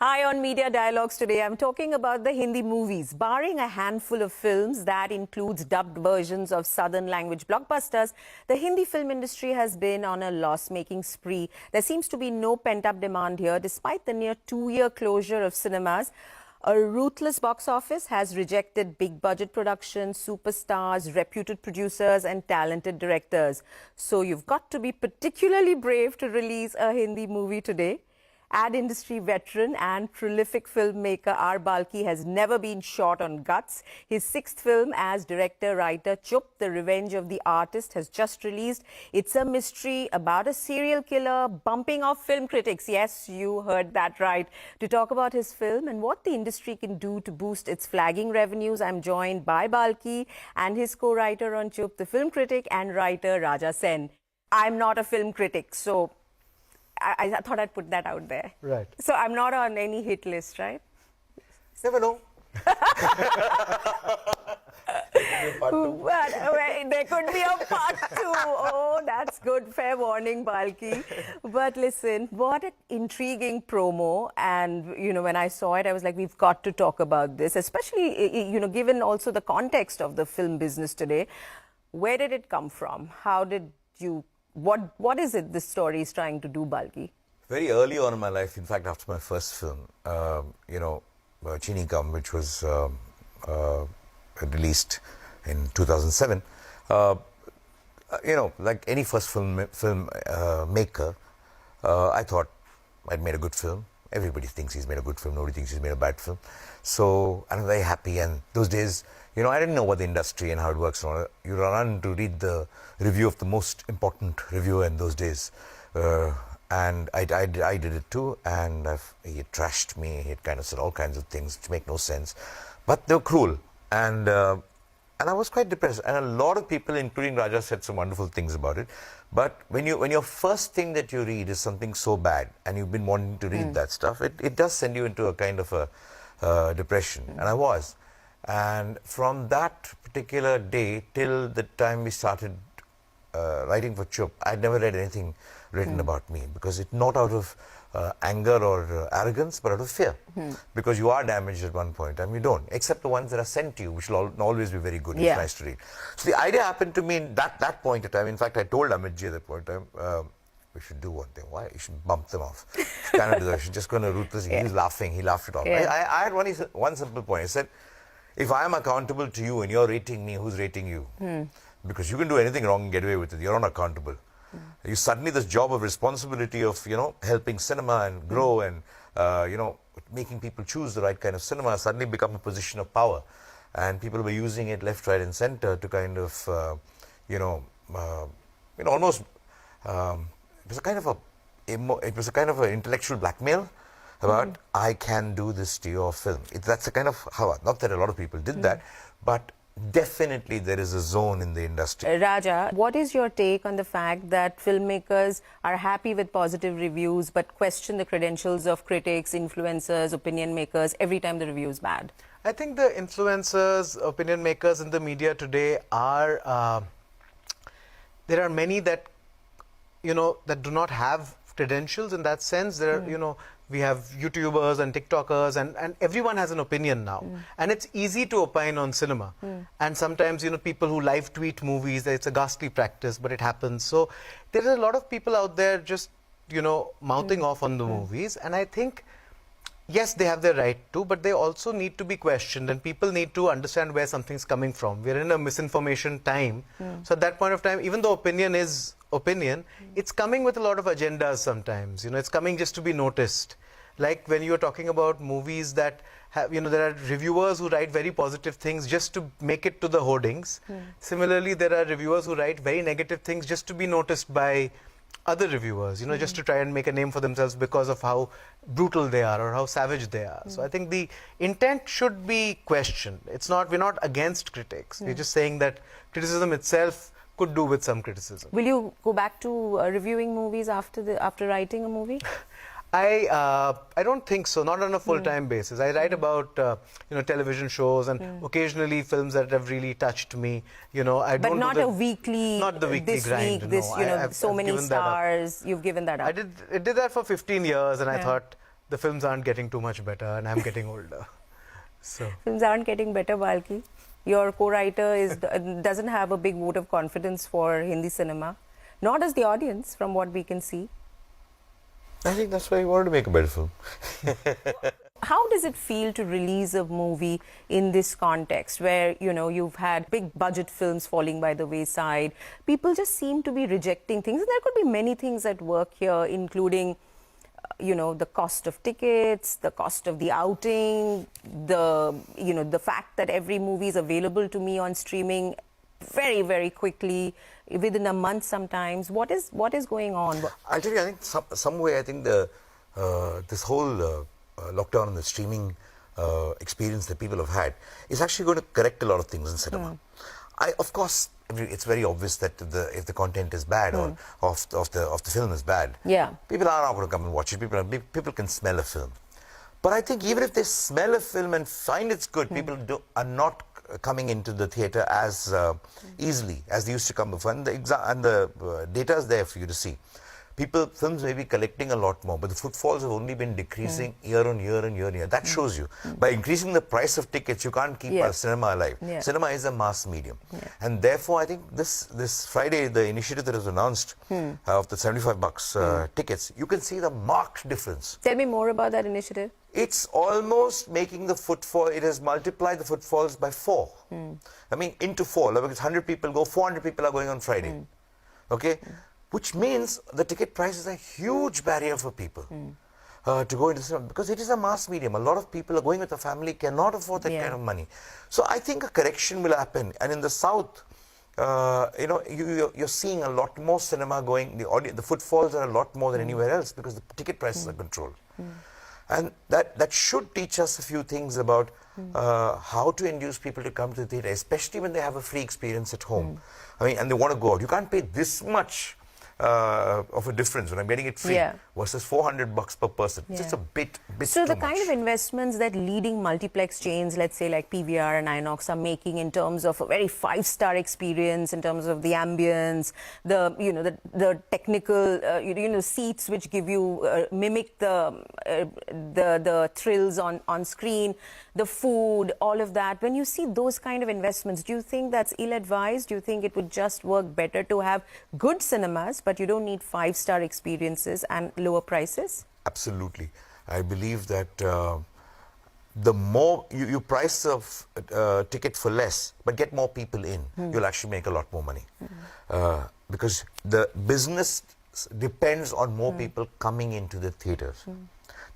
Hi, on Media Dialogues today, I'm talking about the Hindi movies. Barring a handful of films that includes dubbed versions of southern language blockbusters, the Hindi film industry has been on a loss-making spree. There seems to be no pent-up demand here, despite the near 2-year closure of cinemas. A ruthless box office has rejected big-budget productions, superstars, reputed producers and talented directors. So you've got to be particularly brave to release a Hindi movie today. Ad industry veteran and prolific filmmaker R Balki has never been short on guts. His 6th film as director-writer, Chup, The Revenge of the Artist, has just released. It's a mystery about a serial killer bumping off film critics. Yes, you heard that right. To talk about his film and what the industry can do to boost its flagging revenues, I'm joined by Balki and his co-writer on Chup, the film critic and writer Raja Sen. I'm not a film critic, so I thought I'd put that out there. Right. So I'm not on any hit list, right? Never know. But there could be a part 2. Oh, that's good. Fair warning, Balki. But listen, what an intriguing promo. And, you know, when I saw it, I was like, we've got to talk about this, especially, you know, given also the context of the film business today. Where did it come from? How did you... What is it this story is trying to do, Balki? Very early on in my life, in fact, after my first film, Chini Kam, which was released in 2007, like any first film maker, I thought I'd made a good film. Everybody thinks he's made a good film. Nobody thinks he's made a bad film. So I'm very happy. And those days, you know, I didn't know what the industry and how it works. You run to read the review of the most important reviewer in those days. And I did it too. And he trashed me. He had kind of said all kinds of things which make no sense. But they were cruel. And I was quite depressed. And a lot of people, including Raja, said some wonderful things about it. But when your first thing that you read is something so bad, and you've been wanting to read that stuff, it does send you into a kind of a depression. And I was. And from that particular day till the time we started writing for Chup, I'd never read anything written about me, because it's not out of anger or arrogance, but out of fear. Because you are damaged at one point and you don't, except the ones that are sent to you, which will always be very good. It's nice to read. So the idea happened to me in that point of time. In fact, I told Amitji at that point in time, we should do one thing. Why? You should bump them off. Kind of do that. You should just go on a ruthless. He was laughing. He laughed it off. I had one simple point. I said, if I am accountable to you and you're rating me, who's rating you? Because you can do anything wrong and get away with it. You're unaccountable. You suddenly, this job of responsibility of, you know, helping cinema and grow and, you know, making people choose the right kind of cinema suddenly become a position of power. And people were using it left, right and center to kind of, almost, it was a kind of an intellectual blackmail about, I can do this to your film. That's a kind of, not that a lot of people did that, but definitely there is a zone in the industry. Raja, what is your take on the fact that filmmakers are happy with positive reviews but question the credentials of critics, influencers, opinion makers every time the review is bad? I think the influencers, opinion makers in the media today are, there are many that, you know, that do not have credentials in that sense. There are, you know, we have YouTubers and TikTokers and everyone has an opinion now. And it's easy to opine on cinema. And sometimes, you know, people who live tweet movies, it's a ghastly practice, but it happens. So there are a lot of people out there just, you know, mouthing off on the movies. And I think, yes, they have their right to, but they also need to be questioned and people need to understand where something's coming from. We're in a misinformation time. So at that point of time, even though opinion is opinion, it's coming with a lot of agendas sometimes. You know, it's coming just to be noticed. Like when you're talking about movies that have, you know, there are reviewers who write very positive things just to make it to the hoardings. Similarly, there are reviewers who write very negative things just to be noticed by other reviewers, you know, just to try and make a name for themselves because of how brutal they are or how savage they are. So I think the intent should be questioned. It's not, we're not against critics. We're just saying that criticism itself could do with some criticism. Will you go back to reviewing movies after writing a movie? I don't think so, not on a full-time basis. I write about, you know, television shows and occasionally films that have really touched me, you know. I but don't not do a weekly, not the weekly this grind, week, this, no. you know, I've so many given that up. stars, you've given that up. I did that for 15 years and I thought, the films aren't getting too much better and I'm getting older. So Films aren't getting better, Balki. Your co-writer doesn't have a big vote of confidence for Hindi cinema, nor does the audience, from what we can see. I think that's why he wanted to make a better film. How does it feel to release a movie in this context where, you know, you've had big budget films falling by the wayside? People just seem to be rejecting things. And there could be many things at work here, including, you know, the cost of tickets, the cost of the outing, the fact that every movie is available to me on streaming very, very quickly, within a month sometimes. What is going on? I'll tell you, I think some way, I think this whole lockdown and the streaming experience that people have had is actually going to correct a lot of things in cinema. Of course, it's very obvious that if the content is bad or of the film is bad, people are not going to come and watch it. People can smell a film. But I think even if they smell a film and find it's good, people are not coming into the theatre as easily as they used to come before. And the data is there for you to see. Films may be collecting a lot more, but the footfalls have only been decreasing year on year and year on year. That shows you. By increasing the price of tickets, you can't keep our cinema alive. Cinema is a mass medium. And therefore, I think this Friday, the initiative that was announced of the $75 tickets, you can see the marked difference. Tell me more about that initiative. It's almost making the footfall, it has multiplied the footfalls by 4. I mean, into 4. Like, 100 people go, 400 people are going on Friday. Okay? Which means the ticket price is a huge barrier for people to go into cinema, because it is a mass medium. A lot of people are going with a family, cannot afford that kind of money. So I think a correction will happen. And in the South, you know, you're seeing a lot more cinema going. The footfalls are a lot more than anywhere else because the ticket prices are controlled. And that should teach us a few things about how to induce people to come to the theatre, especially when they have a free experience at home. I mean, and they want to go out. You can't pay this much of a difference when I'm getting it free versus $400 per person. It's just a bit So the too kind much. of investments that leading multiplex chains, let's say like PVR and Inox, are making in terms of a very 5-star experience, in terms of the ambience, the technical seats which give you mimic the thrills on screen, the food, all of that. When you see those kind of investments, do you think that's ill-advised? Do you think it would just work better to have good cinemas, but you don't need 5-star experiences and lower prices? Absolutely. I believe that the more you price a ticket for less, but get more people in, you'll actually make a lot more money. Because the business depends on more people coming into the theatres.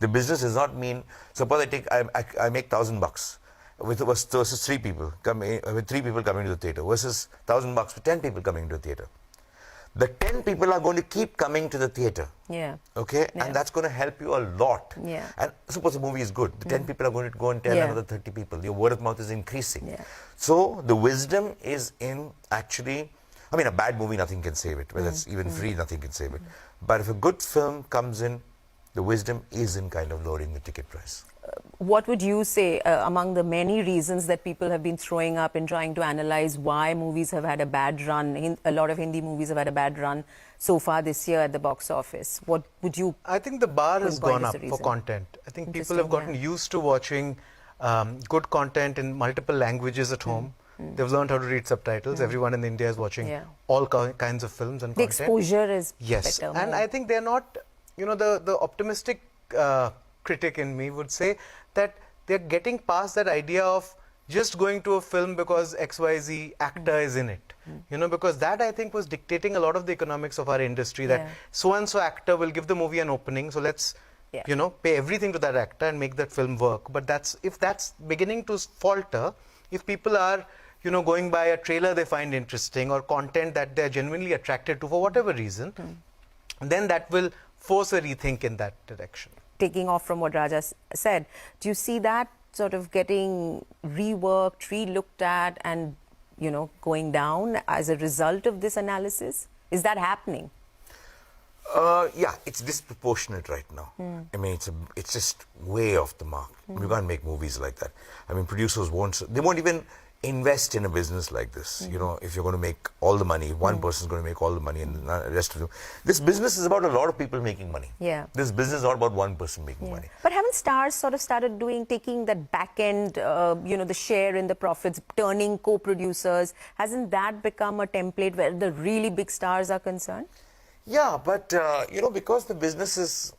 The business does not mean, suppose I make $1,000 versus 3 people coming, with 3 people coming to the theatre versus $1,000 with 10 people coming to the theatre. The 10 people are going to keep coming to the theatre. Okay? And that's going to help you a lot. And suppose the movie is good. The 10 people are going to go and tell another 30 people. Your word of mouth is increasing. So the wisdom is in actually, I mean, a bad movie, nothing can save it. Whether it's even free, nothing can save it. But if a good film comes in, the wisdom is in kind of lowering the ticket price. What would you say among the many reasons that people have been throwing up in trying to analyze why movies have had a bad run? A lot of Hindi movies have had a bad run so far this year at the box office. What would you? I think the bar has gone up for content. I think people have gotten used to watching good content in multiple languages at home. They've learned how to read subtitles. Everyone in India is watching all kinds of films and the content. Exposure is better. And more. I think they're not, you know, the optimistic critic in me would say that they're getting past that idea of just going to a film because XYZ actor is in it. You know, because that I think was dictating a lot of the economics of our industry, that so-and-so actor will give the movie an opening, so let's, you know, pay everything to that actor and make that film work. But if that's beginning to falter, if people are, you know, going by a trailer they find interesting or content that they're genuinely attracted to for whatever reason, then that will force a rethink in that direction. Taking off from what Raja said, do you see that sort of getting reworked, re-looked at and, you know, going down as a result of this analysis? Is that happening? Yeah, it's disproportionate right now. I mean, it's just way off the mark. You can't make movies like that. I mean, producers won't even, invest in a business like this. You know, if you're going to make all the money, one person's going to make all the money and the rest of them. This business is about a lot of people making money. Yeah. This business is not about one person making money. But haven't stars sort of started taking that back end, the share in the profits, turning co-producers? Hasn't that become a template where the really big stars are concerned? Yeah, but, you know, because the business is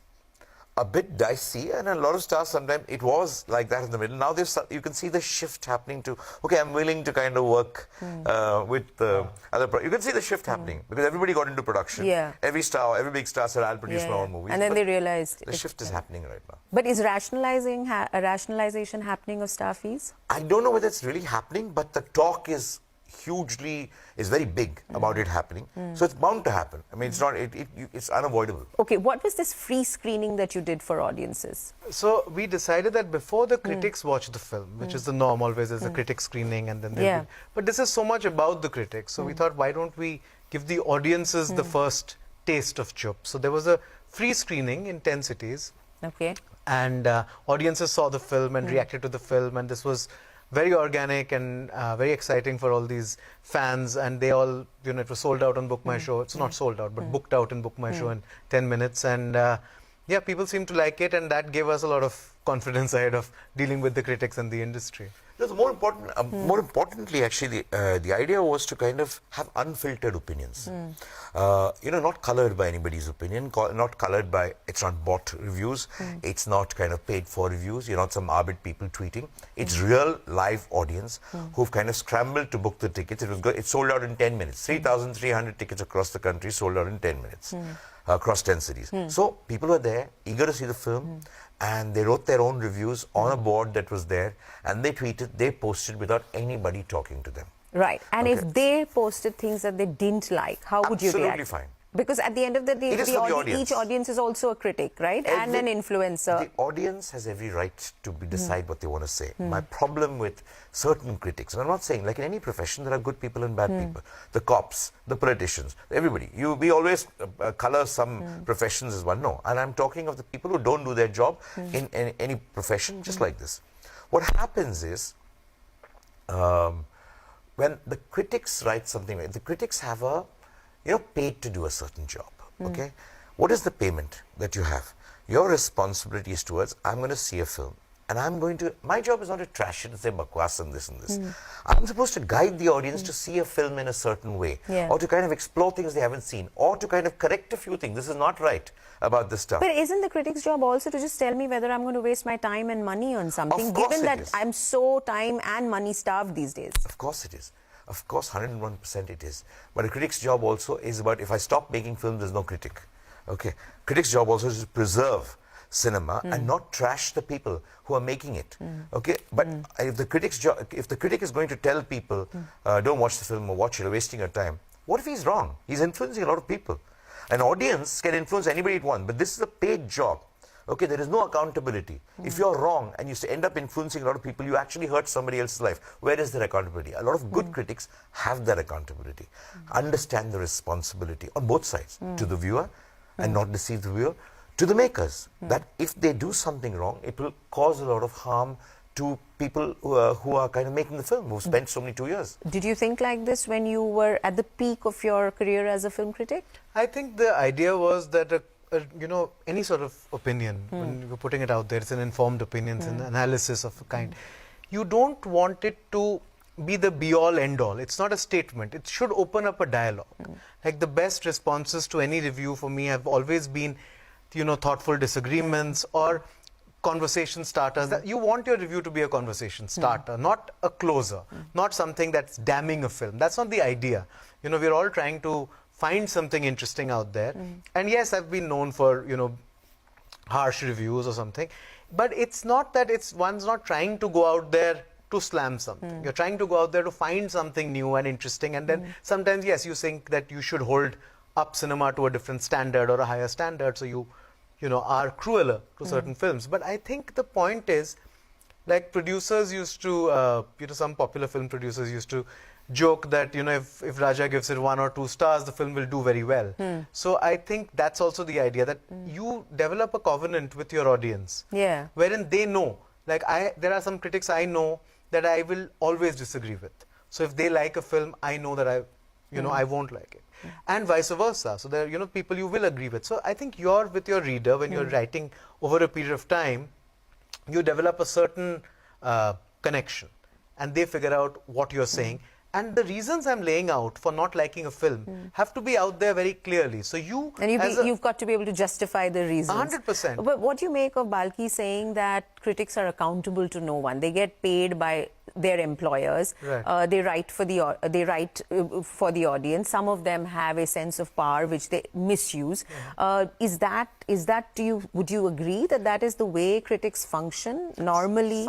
a bit dicey, and a lot of stars sometimes it was like that in the middle. Now you can see the shift happening to, okay, I'm willing to kind of work with other. You can see the shift happening because everybody got into production. Yeah. Every big star said, I'll produce my own movies. And then they realized the shift is happening right now. But is rationalization happening of star fees? I don't know whether it's really happening, but the talk is very big about it happening. So it's bound to happen. I mean, it's unavoidable. Okay, what was this free screening that you did for audiences? So we decided that before the critics watch the film, which is the norm always, there's a critic screening and then but this is so much about the critics. So we thought, why don't we give the audiences the first taste of Chup? So there was a free screening in 10 cities. Okay. And audiences saw the film and reacted to the film, and this was very organic and very exciting for all these fans, and they all, you know, it was sold out on Book My Show. It's not sold out, but booked out in Book My Show in 10 minutes. And yeah, people seem to like it, and that gave us a lot of confidence ahead of dealing with the critics and the industry. No, the more importantly, actually, the idea was to kind of have unfiltered opinions. You know, not colored by anybody's opinion, not colored by, it's not bot reviews, it's not kind of paid for reviews, you're not some arbit people tweeting. It's real live audience who've kind of scrambled to book the tickets. It sold out in 10 minutes. 3,300 tickets across the country sold out in 10 minutes. Across 10 cities. So people were there, eager to see the film, and they wrote their own reviews on a board that was there, and they tweeted, they posted without anybody talking to them. Right. And if they posted things that they didn't like, how would you react? Absolutely fine. Because at the end of the day, each audience is also a critic, right? And an influencer. The audience has every right to decide what they want to say. My problem with certain critics, and I'm not saying, like in any profession, there are good people and bad people. The cops, the politicians, everybody. We always color some professions as one. No. And I'm talking of the people who don't do their job in any profession, just like this. What happens is, when the critics write something, the critics have you're paid to do a certain job, okay? What is the payment that you have? Your responsibility is towards, I'm going to see a film, and my job is not to trash it and say bakwas and this and this. I'm supposed to guide the audience to see a film in a certain way, or to kind of explore things they haven't seen, or to kind of correct a few things. This is not right about this stuff. But isn't the critic's job also to just tell me whether I'm going to waste my time and money on something, given that I'm so time and money starved these days? Of course it is. Of course, 101% it is. But a critic's job also is about, if I stop making films, there's no critic. Okay. Critic's job also is to preserve cinema and not trash the people who are making it. Okay. But if the critic is going to tell people, don't watch the film or watch it, you're wasting your time, what if he's wrong? He's influencing a lot of people. An audience can influence anybody it wants, but this is a paid job. Okay, there is no accountability. If you're wrong and you end up influencing a lot of people, you actually hurt somebody else's life. Where is their accountability? A lot of good critics have that accountability. Understand the responsibility on both sides, to the viewer and not deceive the viewer, to the makers, that if they do something wrong, it will cause a lot of harm to people who are kind of making the film, who've spent so many 2 years. Did you think like this when you were at the peak of your career as a film critic? I think the idea was that you know, any sort of opinion, when you're putting it out there, it's an informed opinion, it's an analysis of a kind. You don't want it to be the be-all, end-all. It's not a statement. It should open up a dialogue. Like the best responses to any review for me have always been, you know, thoughtful disagreements or conversation starters. That you want your review to be a conversation starter, not a closer, not something that's damning a film. That's not the idea. You know, we're all trying to find something interesting out there. And yes, I've been known for, you know, harsh reviews or something. But it's not that one's not trying to go out there to slam something. You're trying to go out there to find something new and interesting. And then sometimes, yes, you think that you should hold up cinema to a different standard or a higher standard. So you know, are crueler to certain films. But I think the point is, like producers used to, you know, some popular film producers used to joke that, you know, if Raja gives it 1 or 2 stars, the film will do very well. So I think that's also the idea, that you develop a covenant with your audience, wherein they know, like there are some critics I know that I will always disagree with. So if they like a film, I know that I won't like it. And vice versa. So there are, people you will agree with. So I think you're with your reader, when you're writing over a period of time, you develop a certain connection, and they figure out what you're saying. And the reasons I'm laying out for not liking a film have to be out there very clearly. So you've got to be able to justify the reasons. 100%. But what do you make of Balki saying that critics are accountable to no one? They get paid by their employers. Right. They write for the audience. Some of them have a sense of power which they misuse. Is that would you agree that is the way critics function normally?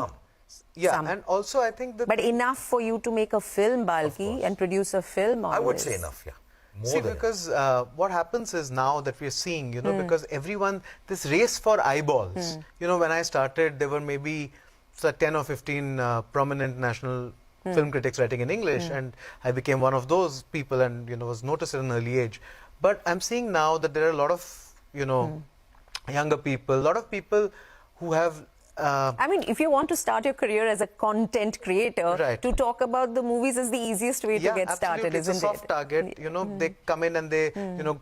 Yeah, and also I think that... But enough for you to make a film, Balki, and produce a film on I would this? say enough, yeah. See, because what happens is now that we're seeing, because everyone, this race for eyeballs, when I started, there were maybe 10 or 15 prominent national film critics writing in English, and I became one of those people and, was noticed at an early age. But I'm seeing now that there are a lot of, younger people, a lot of people who have... I mean, if you want to start your career as a content creator, Right. to talk about the movies is the easiest way to get started, it's isn't a soft it? target. They come in and they,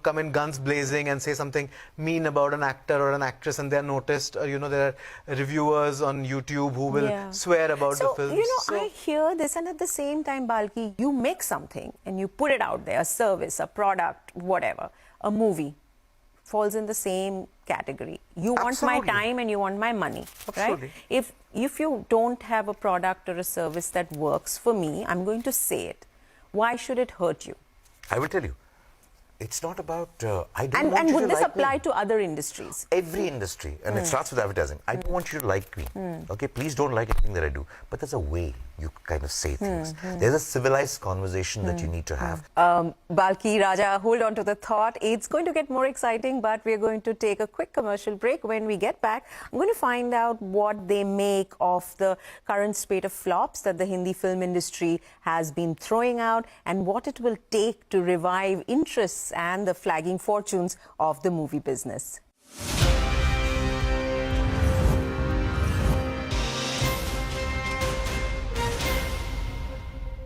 come in guns blazing and say something mean about an actor or an actress, and they're noticed. There are reviewers on YouTube who will swear about the film. I hear this, and at the same time, Balki, you make something and you put it out there, a service, a product, whatever, a movie falls in the same category. You want my time and you want my money, Absolutely. right? If you don't have a product or a service that works for me, I'm going to say it. Why should it hurt you? I will tell you. It's not about, I don't And want you would to this like apply me. to other industries? Every industry, and it starts with advertising. I don't want you to like me. Okay, please don't like anything that I do. But there's a way you kind of say things. There's a civilized conversation that you need to have. Balki, Raja, hold on to the thought. It's going to get more exciting, but we're going to take a quick commercial break. When we get back, I'm going to find out what they make of the current spate of flops that the Hindi film industry has been throwing out, and what it will take to revive interests and the flagging fortunes of the movie business.